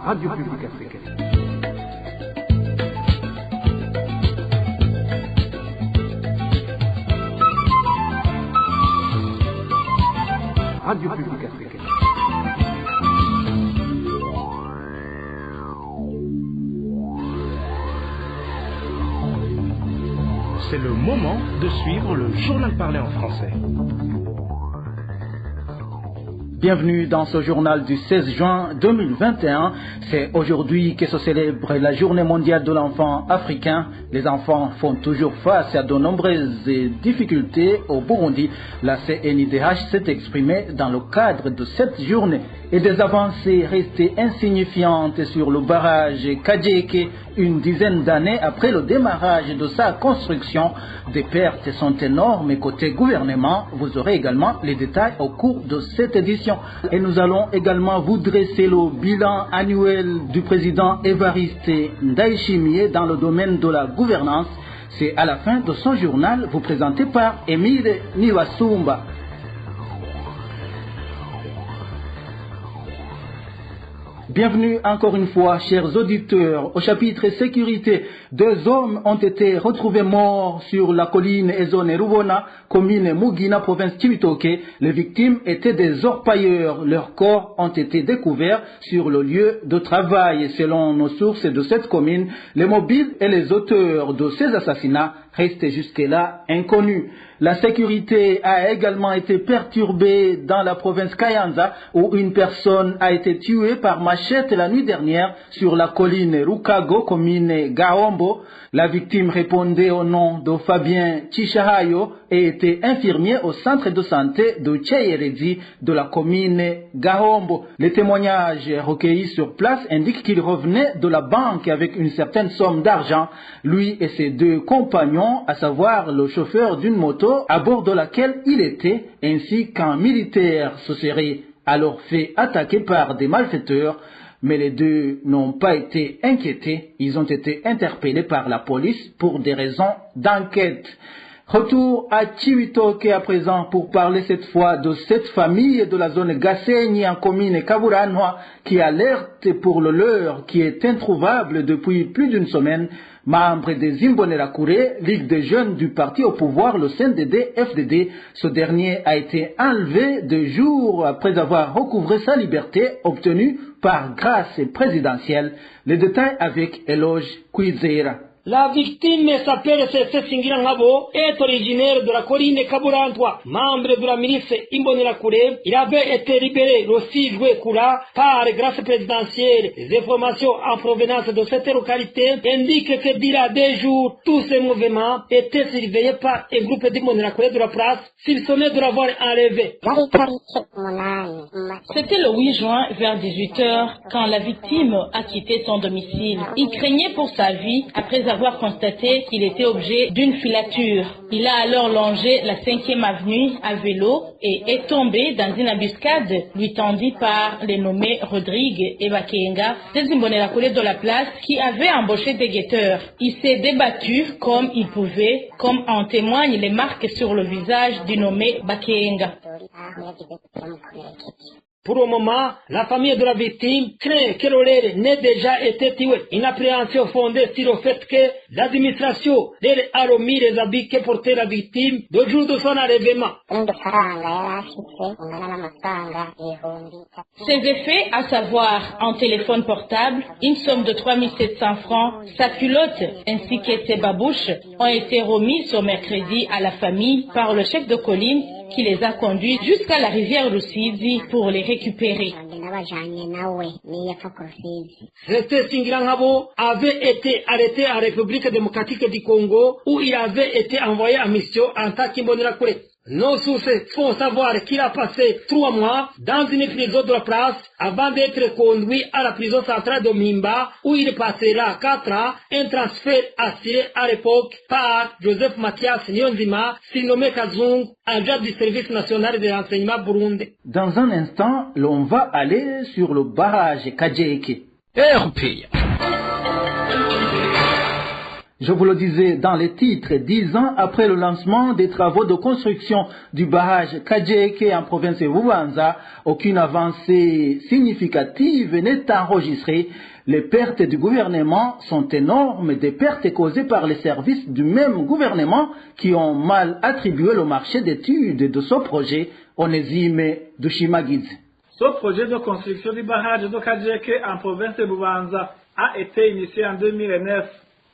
Radio Publique Africaine. Radio Publique Africaine. C'est le moment de suivre le journal parlé en français. Bienvenue dans ce journal du 16 juin 2021. C'est aujourd'hui que se célèbre la journée mondiale de l'enfant africain. Les enfants font toujours face à de nombreuses difficultés au Burundi. La CNIDH s'est exprimée dans le cadre de cette journée. Et des avancées restées insignifiantes sur le barrage Kajeke une dizaine d'années après le démarrage de sa construction. Des pertes sont énormes côté gouvernement. Vous aurez également les détails au cours de cette édition. Et nous allons également vous dresser le bilan annuel du président Évariste Ndayishimiye dans le domaine de la gouvernance. C'est à la fin de son journal, vous présenté par Émile Niwasumba. Bienvenue encore une fois, chers auditeurs. Au chapitre sécurité, 2 hommes ont été retrouvés morts sur la colline Ezone Rubona, commune Mugina, province Cibitoke. Les victimes étaient des orpailleurs. Leurs corps ont été découverts sur le lieu de travail. Selon nos sources de cette commune, les mobiles et les auteurs de ces assassinats restent jusque-là inconnus. La sécurité a également été perturbée dans la province Kayanza où une personne a été tuée par machette la nuit dernière sur la colline Rukago, commune Gahombo. La victime répondait au nom de Fabien Chichahayo et était infirmier au centre de santé de Tcheyeredi de la commune Gahombo. Les témoignages recueillis sur place indiquent qu'il revenait de la banque avec une certaine somme d'argent. Lui et ses 2 compagnons, à savoir le chauffeur d'une moto à bord de laquelle il était, ainsi qu'un militaire, se serait alors fait attaquer par des malfaiteurs. Mais les 2 n'ont pas été inquiétés. Ils ont été interpellés par la police pour des raisons d'enquête. Retour à Cibitoke à présent pour parler cette fois de cette famille de la zone Gasenyi en commune Kaburanwa qui alerte pour le leur qui est introuvable depuis plus d'une semaine. Membre des Imbonerakure, Ligue des jeunes du parti au pouvoir, le CNDD-FDD, ce dernier a été enlevé 2 jours après avoir recouvré sa liberté obtenue par grâce présidentielle. Les détails avec Eloge Kwizera. La victime s'appelle Sese Singirangabo, est originaire de la colline Kaburantwa, membre de la milice Imbonerakure. Il avait été libéré le 6 juillet courant par grâce présidentielle. Les informations en provenance de cette localité indiquent que d'il 2 jours, tous ces mouvements étaient surveillés par un groupe d'Imbonerakure de la place, soupçonnés de l'avoir enlevé. C'était le 8 juin vers 18h quand la victime a quitté son domicile. Il craignait pour sa vie après avoir constaté qu'il était objet d'une filature. Il a alors longé la 5e avenue à vélo et est tombé dans une embuscade lui tendue par les nommés Rodrigue et Bakenga, des Imbonerakure de la place qui avaient embauché des guetteurs. Il s'est débattu comme il pouvait, comme en témoignent les marques sur le visage du nommé Bakenga. Pour le moment, la famille de la victime craint que l'olère n'ait déjà été tué. Une appréhension fondée sur le fait que l'administration leur a remis les habits que portait la victime le jour de son enlèvement. Ses effets, à savoir un téléphone portable, une somme de 3700 francs, sa culotte ainsi que ses babouches ont été remis ce mercredi à la famille par le chef de colline qui les a conduits jusqu'à la rivière Rusizi pour les récupérer. Sese Singirangabo avait été arrêté en République démocratique du Congo où il avait été envoyé en mission en tant qu'Imbonerakure. Nos sources font savoir qu'il a passé 3 mois dans une prison de la place avant d'être conduit à la prison centrale de Mimba où il passera 4 ans, un transfert assuré à l'époque par Joseph Mathias Nyonzima, surnommé Kazung, agent du service national de renseignement burundais. Dans un instant, l'on va aller sur le barrage Kajeke. RPI. Je vous le disais dans les titres, 10 ans après le lancement des travaux de construction du barrage Kajeke en province de Bubanza, aucune avancée significative n'est enregistrée. Les pertes du gouvernement sont énormes, des pertes causées par les services du même gouvernement qui ont mal attribué le marché d'études de ce projet. Onésime Dushimagidze. Ce projet de construction du barrage de Kajeke en province de Bubanza a été initié en 2009.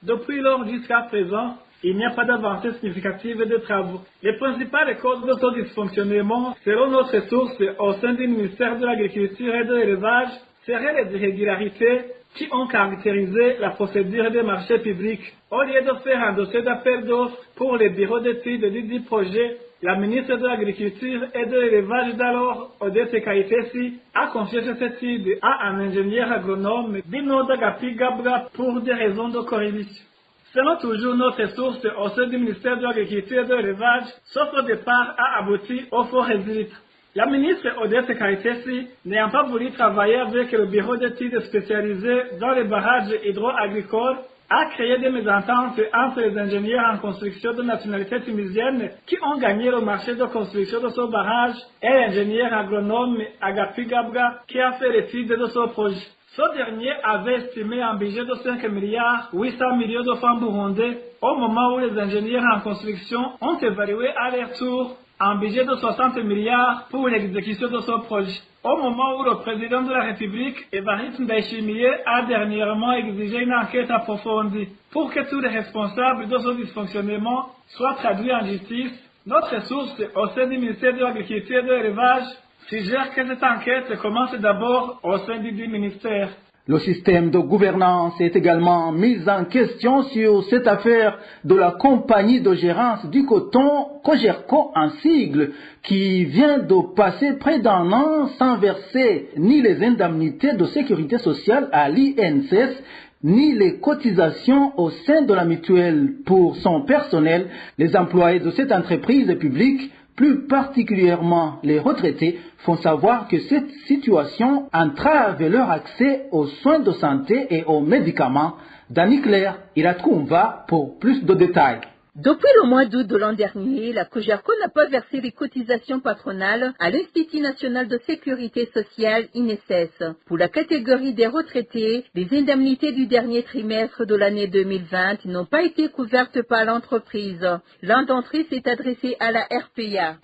Depuis lors jusqu'à présent, il n'y a pas d'avancée significative de travaux. Les principales causes de ce dysfonctionnement, selon notre source au sein du ministère de l'Agriculture et de l'Élevage, seraient les irrégularités qui ont caractérisé la procédure des marchés publics. Au lieu de faire un dossier d'appel d'offres pour les bureaux d'études du dit projet, la ministre de l'Agriculture et de l'Élevage d'alors, Odette Kaitesi, a confié cette étude à un ingénieur agronome Binoda Gapi Gabra pour des raisons de corruption. Selon toujours notre source au sein du ministère de l'Agriculture et de l'Élevage, ce départ a abouti au faux résultat. La ministre Odette Kaitesi, n'ayant pas voulu travailler avec le bureau d'études spécialisé dans les barrages hydro-agricoles, a créé des mésententes entre les ingénieurs en construction de nationalité tunisienne qui ont gagné le marché de construction de ce barrage et l'ingénieur agronome Agapi Gabra qui a fait l'étude de ce projet. Ce dernier avait estimé un budget de 5 milliards 800 millions de francs burundais au moment où les ingénieurs en construction ont évalué à leur tour un budget de 60 milliards pour l'exécution de ce projet. Au moment où le président de la République, Évariste Ndayishimiye, a dernièrement exigé une enquête approfondie pour que tous les responsables de ce dysfonctionnement soient traduits en justice, notre source au sein du ministère de l'Agriculture et de l'Élevage suggère que cette enquête commence d'abord au sein du ministère. Le système de gouvernance est également mis en question sur cette affaire de la compagnie de gérance du coton, Cogerco en sigle, qui vient de passer près d'un an sans verser ni les indemnités de sécurité sociale à l'INSS, ni les cotisations au sein de la mutuelle pour son personnel. Les employés de cette entreprise publique, plus particulièrement les retraités, font savoir que cette situation entrave leur accès aux soins de santé et aux médicaments. Dani Claire, Iratkoumva pour plus de détails. Depuis le mois d'août de l'an dernier, la Cogerco n'a pas versé les cotisations patronales à l'Institut national de sécurité sociale INSS. Pour la catégorie des retraités, les indemnités du dernier trimestre de l'année 2020 n'ont pas été couvertes par l'entreprise. L'un d'entre eux s'est adressé à la RPA.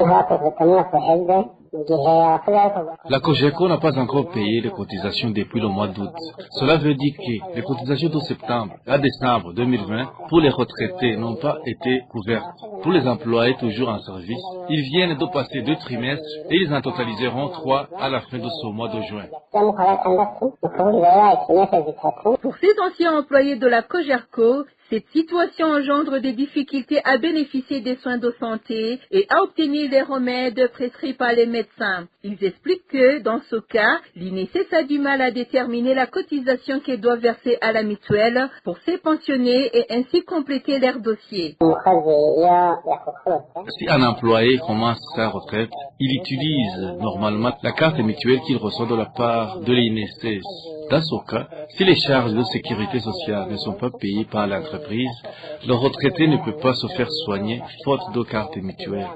La Cogerco n'a pas encore payé les cotisations depuis le mois d'août. Cela veut dire que les cotisations de septembre à décembre 2020 pour les retraités n'ont pas été couvertes. Pour les employés toujours en service, ils viennent de passer 2 trimestres et ils en totaliseront 3 à la fin de ce mois de juin. Pour ces anciens employés de la Cogerco, cette situation engendre des difficultés à bénéficier des soins de santé et à obtenir les remèdes prescrits par les médecins. Ils expliquent que, dans ce cas, l'INSS a du mal à déterminer la cotisation qu'elle doit verser à la mutuelle pour ses pensionnés et ainsi compléter leur dossier. Si un employé commence sa retraite, il utilise normalement la carte mutuelle qu'il reçoit de la part de l'INSS. Dans ce cas, si les charges de sécurité sociale ne sont pas payées par l'entreprise, le retraité ne peut pas se faire soigner faute de carte mutuelle.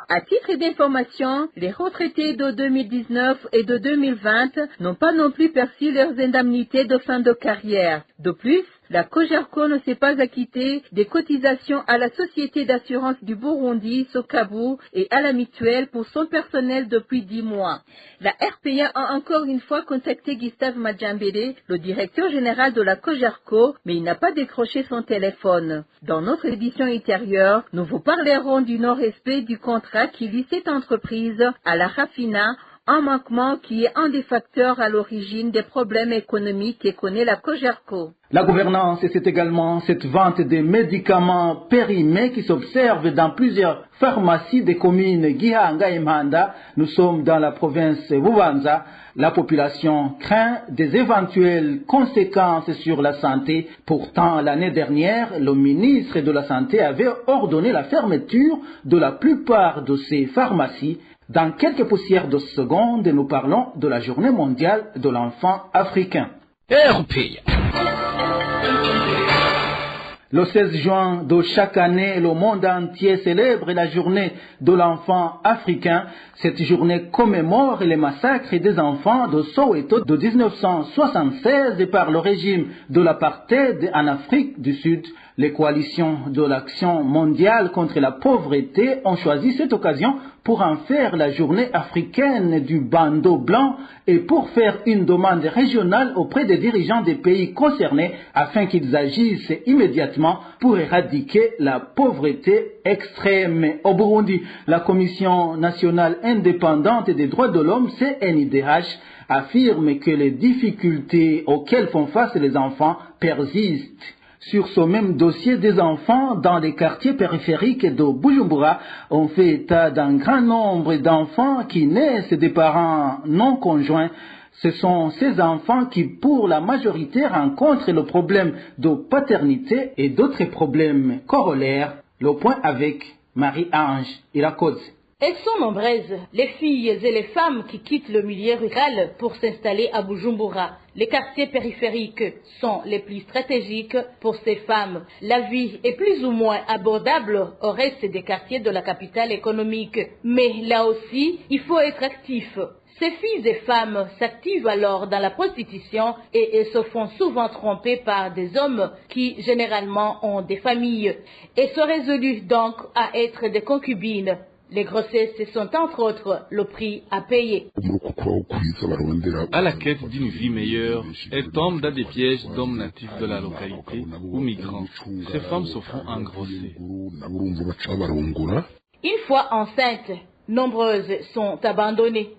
À titre d'information, les retraités de 2019 et de 2020 n'ont pas non plus perçu leurs indemnités de fin de carrière. De plus, la Cogerco ne s'est pas acquittée des cotisations à la Société d'assurance du Burundi, Sokabu, et à la mutuelle pour son personnel depuis 10 mois. La RPA a encore une fois contacté Gustave Madjambele, le directeur général de la Cogerco, mais il n'a pas décroché son téléphone. Dans notre édition intérieure, nous vous parlerons du non-respect du contrat qui lie cette entreprise à la Rafina, un manquement qui est un des facteurs à l'origine des problèmes économiques que connaît la Cogerco. La gouvernance, c'est également cette vente des médicaments périmés qui s'observe dans plusieurs pharmacies des communes Gihanga et Manda. Nous sommes dans la province Bubanza. La population craint des éventuelles conséquences sur la santé. Pourtant, l'année dernière, le ministre de la Santé avait ordonné la fermeture de la plupart de ces pharmacies. Dans quelques poussières de secondes, nous parlons de la Journée mondiale de l'enfant africain. RPA. Le 16 juin de chaque année, le monde entier célèbre la journée de l'enfant africain. Cette journée commémore les massacres des enfants de Soweto de 1976 par le régime de l'apartheid en Afrique du Sud. Les coalitions de l'action mondiale contre la pauvreté ont choisi cette occasion pour en faire la journée africaine du bandeau blanc et pour faire une demande régionale auprès des dirigeants des pays concernés afin qu'ils agissent immédiatement pour éradiquer la pauvreté extrême. Au Burundi, la Commission nationale indépendante des droits de l'homme, CNIDH, affirme que les difficultés auxquelles font face les enfants persistent. Sur ce même dossier, des enfants dans les quartiers périphériques de Bujumbura ont fait état d'un grand nombre d'enfants qui naissent des parents non conjoints. Ce sont ces enfants qui, pour la majorité, rencontrent le problème de paternité et d'autres problèmes corollaires. Le point avec Marie-Ange Irakoze. Elles sont nombreuses, les filles et les femmes qui quittent le milieu rural pour s'installer à Bujumbura. Les quartiers périphériques sont les plus stratégiques pour ces femmes. La vie est plus ou moins abordable au reste des quartiers de la capitale économique. Mais là aussi, il faut être actif. Ces filles et femmes s'activent alors dans la prostitution et se font souvent tromper par des hommes qui généralement ont des familles et se résolent donc à être des concubines. Les grossesses sont entre autres le prix à payer. À la quête d'une vie meilleure, elles tombent dans des pièges d'hommes natifs de la localité ou migrants. Ces femmes se font engrosser. Une fois enceintes, nombreuses sont abandonnées.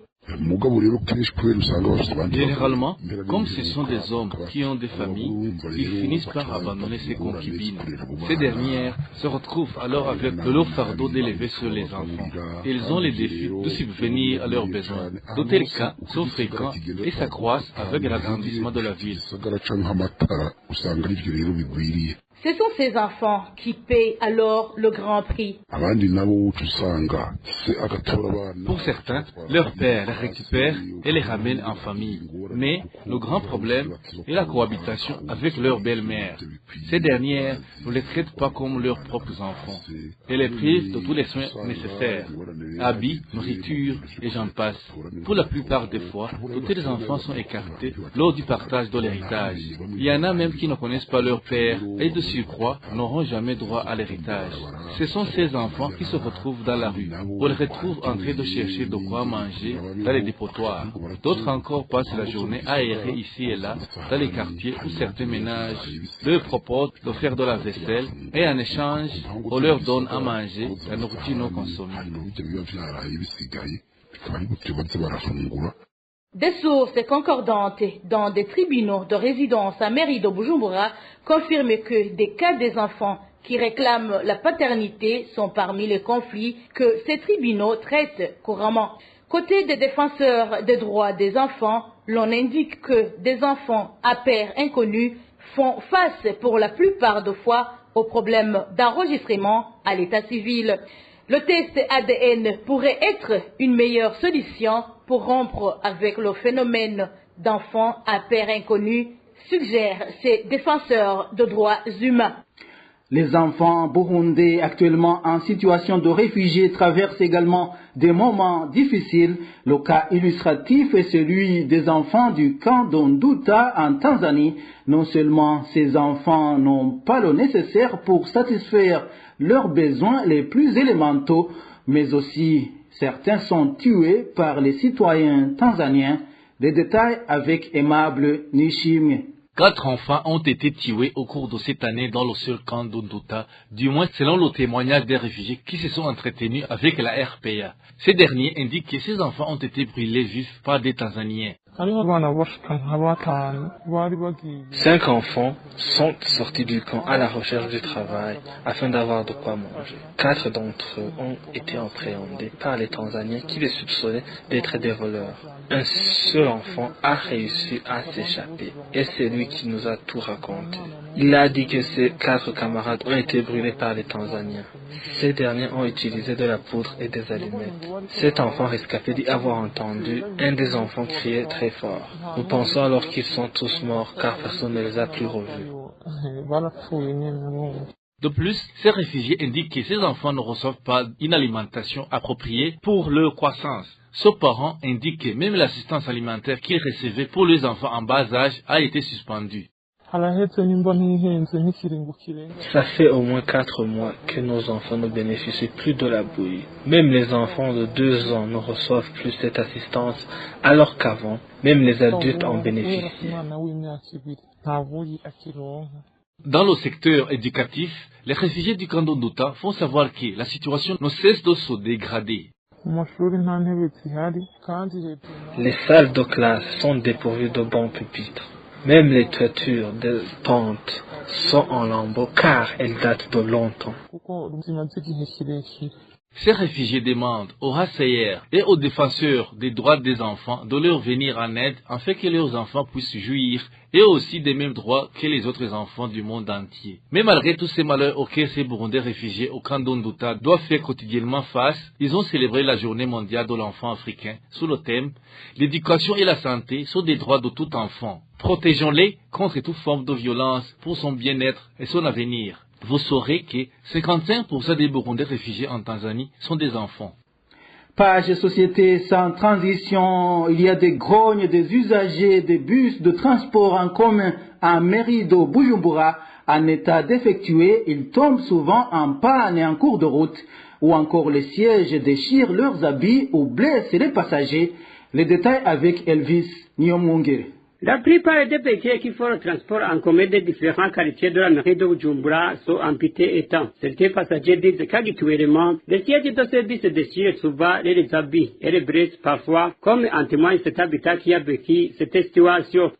Généralement, comme ce sont des hommes qui ont des familles, ils finissent par abandonner ces concubines. Ces dernières se retrouvent alors avec le lourd fardeau d'élever sur les enfants. Ils ont les défis de subvenir à leurs besoins. De tels cas sont fréquents et s'accroissent avec l'agrandissement de la ville. Ce sont ces enfants qui paient alors le grand prix. Pour certains, leur père les récupère et les ramène en famille. Mais le grand problème est la cohabitation avec leur belle-mère. Ces dernières ne les traitent pas comme leurs propres enfants et les privent de tous les soins nécessaires, habits, nourriture et j'en passe. Pour la plupart des fois, tous les enfants sont écartés lors du partage de l'héritage. Il y en a même qui ne connaissent pas leur père et de surcroît n'auront jamais droit à l'héritage. Ce sont ces enfants qui se retrouvent dans la rue. On les retrouve en train de chercher de quoi manger dans les dépotoirs. D'autres encore passent la journée à errer ici et là dans les quartiers où certains ménages leur proposent de faire de la vaisselle et en échange, on leur donne à manger la nourriture non consommée. Des sources concordantes dans des tribunaux de résidence à mairie de Bujumbura confirment que des cas des enfants qui réclament la paternité sont parmi les conflits que ces tribunaux traitent couramment. Côté des défenseurs des droits des enfants, l'on indique que des enfants à père inconnu font face pour la plupart des fois au problème d'enregistrement à l'état civil. Le test ADN pourrait être une meilleure solution pour rompre avec le phénomène d'enfants à père inconnu, suggèrent ces défenseurs de droits humains. Les enfants burundais actuellement en situation de réfugiés traversent également des moments difficiles. Le cas illustratif est celui des enfants du camp d'Onduta en Tanzanie. Non seulement ces enfants n'ont pas le nécessaire pour satisfaire leurs besoins les plus élémentaux, mais aussi certains sont tués par les citoyens tanzaniens. Des détails avec Aimable Nishimwe. 4 enfants ont été tués au cours de cette année dans le seul camp d'Unduta, du moins selon le témoignage des réfugiés qui se sont entretenus avec la RPA. Ces derniers indiquent que ces enfants ont été brûlés vifs par des Tanzaniens. 5 enfants sont sortis du camp à la recherche du travail afin d'avoir de quoi manger. 4 d'entre eux ont été appréhendés par les Tanzaniens qui les soupçonnaient d'être des voleurs. Un seul enfant a réussi à s'échapper et c'est lui qui nous a tout raconté. Il a dit que ses 4 camarades ont été brûlés par les Tanzaniens. Ces derniers ont utilisé de la poudre et des allumettes. Cet enfant rescapé dit avoir entendu un des enfants crier très fort. Nous pensons alors qu'ils sont tous morts car personne ne les a plus revus. De plus, ces réfugiés indiquent que ces enfants ne reçoivent pas une alimentation appropriée pour leur croissance. Ces parents indiquent que même l'assistance alimentaire qu'ils recevaient pour les enfants en bas âge a été suspendue. Ça fait au moins 4 mois que nos enfants ne bénéficient plus de la bouillie. Même les enfants de 2 ans ne reçoivent plus cette assistance, alors qu'avant, même les adultes en bénéficiaient. Dans le secteur éducatif, les réfugiés du camp d'Onduta font savoir que la situation ne cesse de se dégrader. Les salles de classe sont dépourvues de bons pupitres. Même les toitures des pentes sont en lambeaux car elles datent de longtemps. Ces réfugiés demandent au HCR et aux défenseurs des droits des enfants de leur venir en aide afin que leurs enfants puissent jouir et aussi des mêmes droits que les autres enfants du monde entier. Mais malgré tous ces malheurs auxquels ces Burundais réfugiés au camp d'Onduta doivent faire quotidiennement face, ils ont célébré la journée mondiale de l'enfant africain sous le thème « L'éducation et la santé sont des droits de tout enfant. Protégeons-les contre toute forme de violence pour son bien-être et son avenir. » Vous saurez que 55% des Burundais réfugiés en Tanzanie sont des enfants. Page société sans transition, il y a des grognes des usagers des bus de transport en commun en mairie de Bujumbura en état défectueux. Ils tombent souvent en panne et en cours de route, ou encore les sièges déchirent leurs habits ou blessent les passagers. Les détails avec Elvis Nyomungere. La plupart des véhicules qui font le transport en commun des différents quartiers de la mairie de Bujumbura sont amputés et temps. Certains passagers disent qu'habituellement, les sièges de service déchirent souvent les habits et les blessent parfois, comme en témoigne cet habitat qui a vécu cette situation.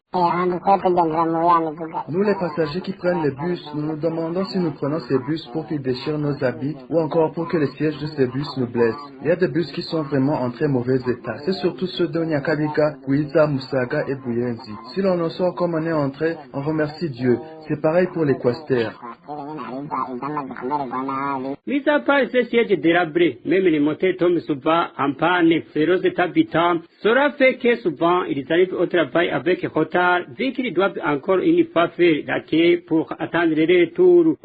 Nous, les passagers qui prennent les bus, nous nous demandons si nous prenons ces bus pour qu'ils déchirent nos habits ou encore pour que les sièges de ces bus nous blessent. Il y a des bus qui sont vraiment en très mauvais état. C'est surtout ceux de Nyakabiga, Kwiza, Musaga et Buyenzi. Si l'on en sort comme on est entré, on remercie Dieu. C'est pareil pour les quasters. Mis à part ces sièges délabrés, même les moteurs tombent souvent en panne. Selon cet habitant, cela fait que souvent ils arrivent au travail avec retard, vu qu'ils doivent encore une fois faire la queue pour attendre le retour.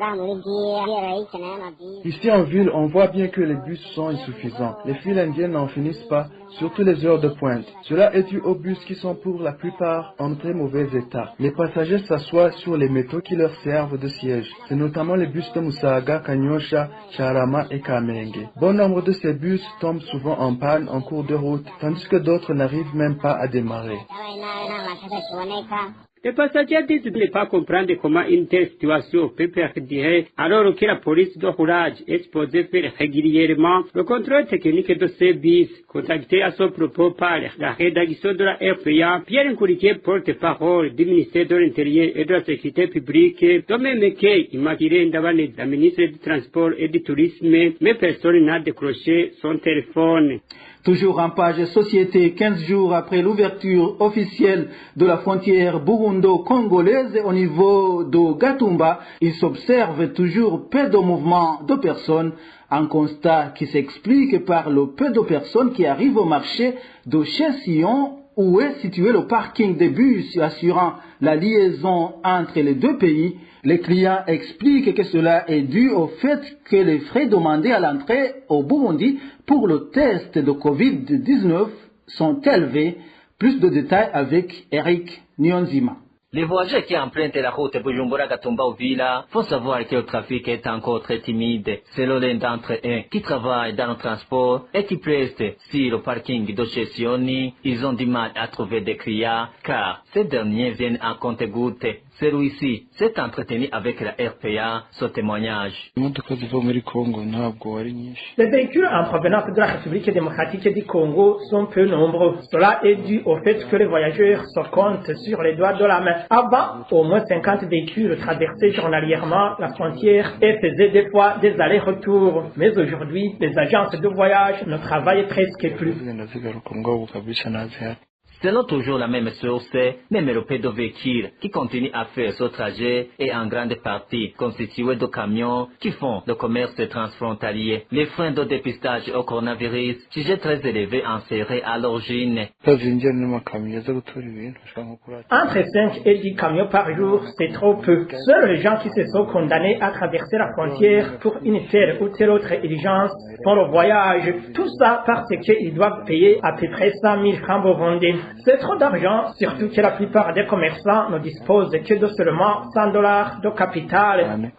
Ici en ville, on voit bien que les bus sont insuffisants. Les files indiennes n'en finissent pas, surtout les heures de pointe. Cela est dû aux bus qui sont pour la plupart en très mauvais état. Les passagers s'assoient sur les métaux qui leur servent de siège. C'est notamment les bus de Musaga, Kanyosha, Charama et Kamenge. Bon nombre de ces bus tombent souvent en panne en cours de route, tandis que d'autres n'arrivent même pas à démarrer. Les passagers disent de ne pas comprendre comment une telle situation peut perdurer alors que la police de roulage est supposée faire régulièrement le contrôle technique de ces bus. Contacté à ce propos par la rédaction de la RPA, Pierre Nkouriké, porte-parole du ministère de l'Intérieur et de la Sécurité publique, de même que Immaculée Ndabaneze, la ministre du Transport et du Tourisme, mais personne n'a décroché son téléphone. Toujours en page société, 15 jours après l'ouverture officielle de la frontière burundo-congolaise au niveau de Gatumba, il s'observe toujours peu de mouvements de personnes, un constat qui s'explique par le peu de personnes qui arrivent au marché de Chesillon où est situé le parking des bus assurant la liaison entre les deux pays. Les clients expliquent que cela est dû au fait que les frais demandés à l'entrée au Burundi pour le test de Covid-19 sont élevés. Plus de détails avec Eric Nyonzima. Les voyageurs qui empruntent la route Bujumbura-Gatumba-Uvira font savoir que le trafic est encore très timide. Selon l'un d'entre eux qui travaille dans le transport et qui preste sur le parking de chez Sioni, ils ont du mal à trouver des clients car ces derniers viennent en compte-gouttes. Celui-ci s'est entretenu avec la RPA, ce témoignage. Les véhicules en provenance de la République démocratique du Congo sont peu nombreux. Cela est dû au fait que les voyageurs se comptent sur les doigts de la main. Avant, au moins 50 véhicules traversaient journalièrement la frontière et faisaient des fois des allers-retours. Mais aujourd'hui, les agences de voyage ne travaillent presque plus. Selon toujours la même source, même le pédovéhicule qui continue à faire ce trajet est en grande partie constitué de camions qui font le commerce transfrontalier. Les freins de dépistage au coronavirus, sujet très élevé inséré à l'origine. Entre 5 et 10 camions par jour, c'est trop peu. Seuls les gens qui se sont condamnés à traverser la frontière pour une telle ou telle autre urgence font le voyage. Tout ça parce qu'ils doivent payer à peu près 100 000 francs burundais. C'est trop d'argent, surtout que la plupart des commerçants ne disposent que de seulement $100 de capital.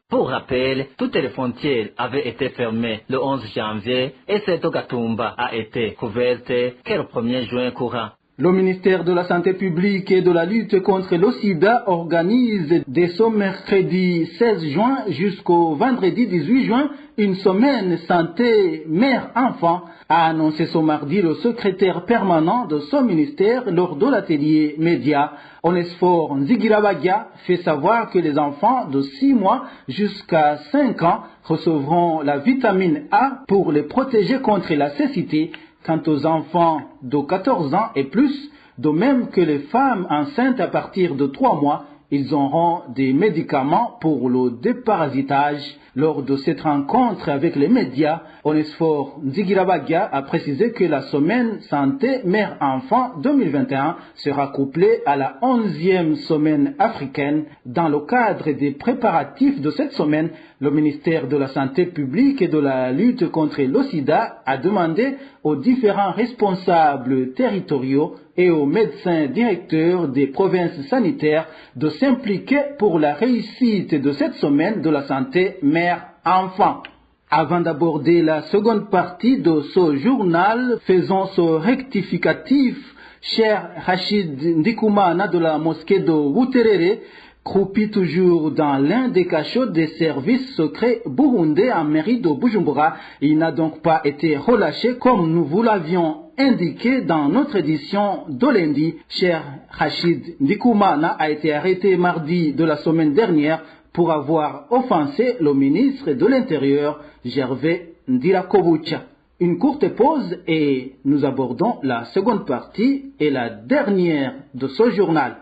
Pour rappel, toutes les frontières avaient été fermées le 11 janvier et cette Gatumba a été couverte que le 1er juin courant. Le ministère de la Santé publique et de la lutte contre le sida organise dès ce mercredi 16 juin jusqu'au vendredi 18 juin une semaine santé mère-enfant, a annoncé ce mardi le secrétaire permanent de ce ministère lors de l'atelier média. Onesphore Nzigirabagia fait savoir que les enfants de 6 mois jusqu'à 5 ans recevront la vitamine A pour les protéger contre la cécité. Quant aux enfants de 14 ans et plus, de même que les femmes enceintes à partir de 3 mois, ils auront des médicaments pour le déparasitage. Lors de cette rencontre avec les médias, Onesphore Nzigirabagia a précisé que la semaine santé mère-enfant 2021 sera couplée à la 11e semaine africaine. Dans le cadre des préparatifs de cette semaine, le ministère de la Santé publique et de la lutte contre le sida a demandé aux différents responsables territoriaux et aux médecins directeurs des provinces sanitaires de s'impliquer pour la réussite de cette semaine de la santé mère-enfant. Avant d'aborder la seconde partie de ce journal, faisons ce rectificatif. Cher Rachid Ndikoumana de la mosquée de Wuterere, croupi toujours dans l'un des cachots des services secrets burundais en mairie de Bujumbura, il n'a donc pas été relâché comme nous vous l'avions indiqué dans notre édition de lundi. Cher Rachid Ndikoumana a été arrêté mardi de la semaine dernière pour avoir offensé le ministre de l'Intérieur, Gervais Ndirakobucha. Une courte pause et nous abordons la seconde partie et la dernière de ce journal.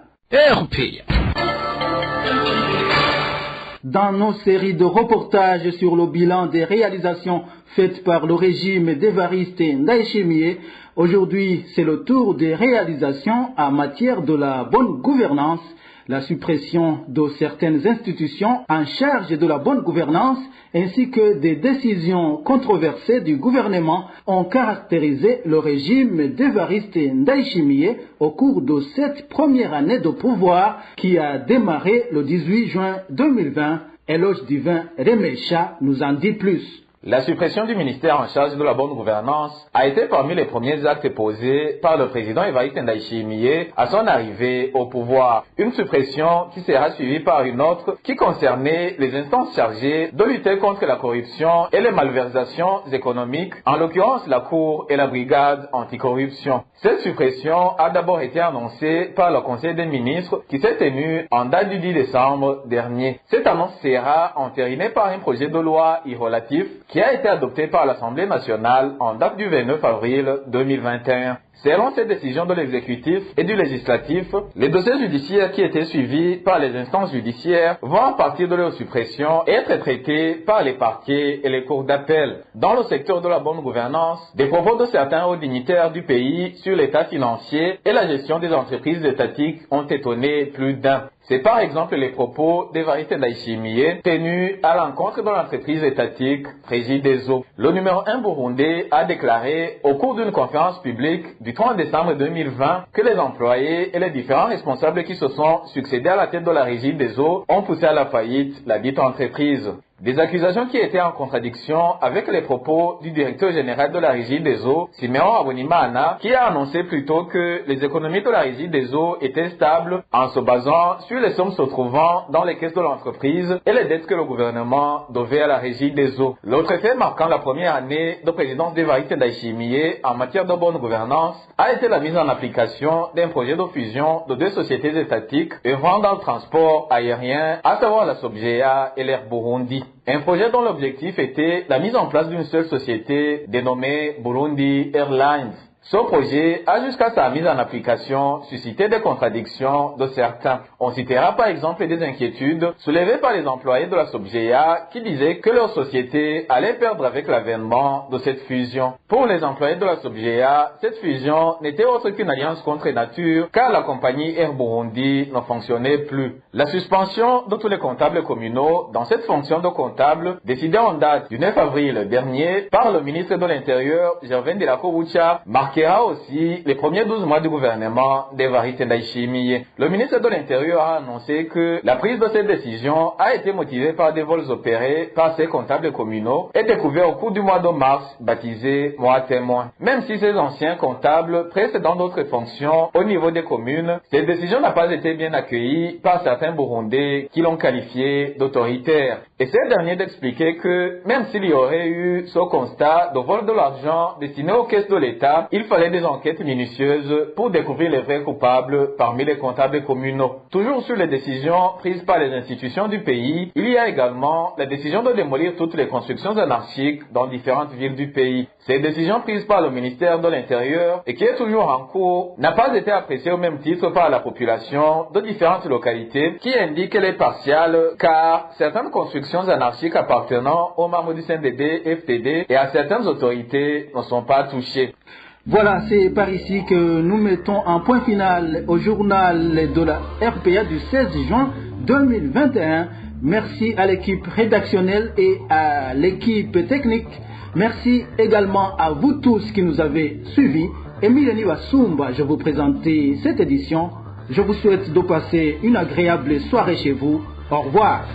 Dans nos séries de reportages sur le bilan des réalisations faites par le régime d'Évariste Ndayishimiye, aujourd'hui c'est le tour des réalisations en matière de la bonne gouvernance. La suppression de certaines institutions en charge de la bonne gouvernance ainsi que des décisions controversées du gouvernement ont caractérisé le régime d'Évariste Ndayishimiye au cours de cette première année de pouvoir qui a démarré le 18 juin 2020. Éloge Divin Remecha nous en dit plus. La suppression du ministère en charge de la bonne gouvernance a été parmi les premiers actes posés par le président Évariste Ndayishimiye à son arrivée au pouvoir. Une suppression qui sera suivie par une autre qui concernait les instances chargées de lutter contre la corruption et les malversations économiques, en l'occurrence la Cour et la Brigade anticorruption. Cette suppression a d'abord été annoncée par le Conseil des ministres qui s'est tenu en date du 10 décembre dernier. Cette annonce sera entérinée par un projet de loi relatif qui a été adopté par l'Assemblée nationale en date du 29 avril 2021. Selon cette décision de l'exécutif et du législatif, les dossiers judiciaires qui étaient suivis par les instances judiciaires vont à partir de leur suppression être traités par les parquets et les cours d'appel. Dans le secteur de la bonne gouvernance, des propos de certains hauts dignitaires du pays sur l'état financier et la gestion des entreprises étatiques ont étonné plus d'un. C'est par exemple les propos d'Évariste Ndayishimiye tenus à l'encontre de l'entreprise étatique Regideso. Le numéro 1 burundais a déclaré au cours d'une conférence publique du 30 décembre 2020 que les employés et les différents responsables qui se sont succédés à la tête de la Regideso ont poussé à la faillite la dite entreprise. Des accusations qui étaient en contradiction avec les propos du directeur général de la Régie des eaux, Simeon Abonimana, qui a annoncé plutôt que les économies de la Régie des eaux étaient stables en se basant sur les sommes se trouvant dans les caisses de l'entreprise et les dettes que le gouvernement devait à la Régie des eaux. L'autre fait marquant la première année de présidence d'Évariste Ndayishimiye en matière de bonne gouvernance a été la mise en application d'un projet de fusion de deux sociétés étatiques œuvrant dans le transport aérien, à savoir la Sobgea et l'Air Burundi. Un projet dont l'objectif était la mise en place d'une seule société dénommée Burundi Airlines. Ce projet a jusqu'à sa mise en application suscité des contradictions de certains. On citera par exemple des inquiétudes soulevées par les employés de la SOBGEA qui disaient que leur société allait perdre avec l'avènement de cette fusion. Pour les employés de la SOBGEA, cette fusion n'était autre qu'une alliance contre nature car la compagnie Air Burundi ne fonctionnait plus. La suspension de tous les comptables communaux dans cette fonction de comptable, décidée en date du 9 avril dernier par le ministre de l'Intérieur, Gervais Ndirakobucha, marquera aussi les premiers 12 mois du gouvernement d'Evariste Ndayishimiye. Le ministre de l'Intérieur a annoncé que la prise de cette décision a été motivée par des vols opérés par ces comptables communaux et découverts au cours du mois de mars, baptisé mois témoin. Même si ces anciens comptables pressent dans d'autres fonctions au niveau des communes, cette décision n'a pas été bien accueillie par certains Burundais qui l'ont qualifiée d'autoritaire. Et ces derniers d'expliquer que même s'il y aurait eu ce constat de vol de l'argent destiné aux caisses de l'État, il fallait des enquêtes minutieuses pour découvrir les vrais coupables parmi les comptables communaux. Toujours sur les décisions prises par les institutions du pays, il y a également la décision de démolir toutes les constructions anarchiques dans différentes villes du pays. Cette décision prise par le ministère de l'Intérieur et qui est toujours en cours n'a pas été appréciée au même titre par la population de différentes localités qui indiquent qu'elle est partiale car certaines constructions anarchiques appartenant aux membres du CNDD, FTD et à certaines autorités ne sont pas touchées. Voilà, c'est par ici que nous mettons un point final au journal de la RPA du 16 juin 2021. Merci à l'équipe rédactionnelle et à l'équipe technique. Merci également à vous tous qui nous avez suivis. Emileni Wasumba, je vous présentais cette édition. Je vous souhaite de passer une agréable soirée chez vous. Au revoir.